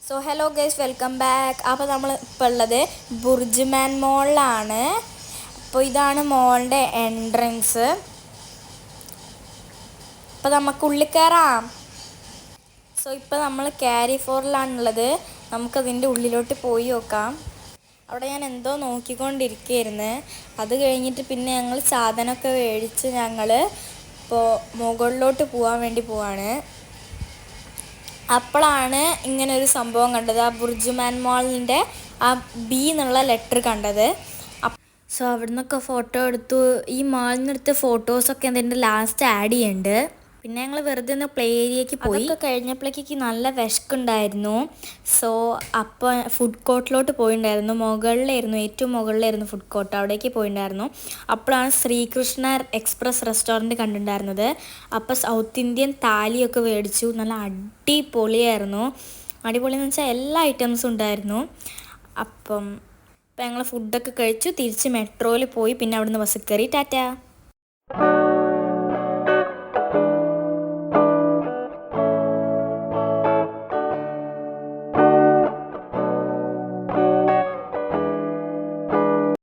So hello guys, welcome back. അപ്പോൾ നമ്മൾ ഇപ്പോൾ ഉള്ളത് ബുർജ്മാൻ മോളിലാണ്. അപ്പോൾ ഇതാണ് മോളിൻ്റെ എൻട്രൻസ്. അപ്പോൾ നമുക്ക് ഉള്ളിൽ കയറാം. സോ ഇപ്പോൾ നമ്മൾ ക്യാരി ഫോറിലാണുള്ളത്. നമുക്കതിൻ്റെ ഉള്ളിലോട്ട് പോയി നോക്കാം. അവിടെ ഞാൻ എന്തോ നോക്കിക്കൊണ്ടിരിക്കുകയായിരുന്നു. അത് കഴിഞ്ഞിട്ട് പിന്നെ ഞങ്ങൾ സാധനമൊക്കെ മേടിച്ച് ഞങ്ങൾ ഇപ്പോൾ മുകളിലോട്ട് പോകാൻ വേണ്ടി പോവാണ്. അപ്പോഴാണ് ഇങ്ങനൊരു സംഭവം കണ്ടത്. ആ ബുർജ്മാൻ മോളിൻ്റെ ആ ബി എന്നുള്ള ലെറ്റർ കണ്ടത്. സോ അവിടെ നിന്നൊക്കെ ഫോട്ടോ എടുത്തു. ഈ മാളിൽ നിന്നെടുത്ത ഫോട്ടോസൊക്കെ അതിൻ്റെ ലാസ്റ്റ് ആഡ് ചെയ്യുന്നുണ്ട്. പിന്നെ ഞങ്ങൾ വെറുതെ ഒന്ന് പ്ലേ ഏരിയയ്ക്ക് പോയി. അതൊക്കെ കഴിഞ്ഞപ്പോഴേക്ക് നല്ല വിശക്കുണ്ടായിരുന്നു. സോ അപ്പോൾ ഫുഡ് കോർട്ടിലോട്ട് പോയിട്ടുണ്ടായിരുന്നു. ഏറ്റവും മുകളിലായിരുന്നു ഫുഡ് കോർട്ട്. അവിടേക്ക് പോയിട്ടുണ്ടായിരുന്നു. അപ്പോഴാണ് ശ്രീകൃഷ്ണ എക്സ്പ്രസ് റെസ്റ്റോറൻറ്റ് കണ്ടിട്ടുണ്ടായിരുന്നത്. അപ്പോൾ സൗത്ത് ഇന്ത്യൻ താലിയൊക്കെ മേടിച്ചു. നല്ല അടിപൊളിയായിരുന്നു. അടിപൊളിയെന്ന് വെച്ചാൽ എല്ലാ ഐറ്റംസും ഉണ്ടായിരുന്നു. അപ്പം ഞങ്ങൾ ഫുഡൊക്കെ കഴിച്ചു. തിരിച്ച് മെട്രോയിൽ പോയി. പിന്നെ അവിടുന്ന് ബസ്സിൽ കയറി. ടാറ്റ.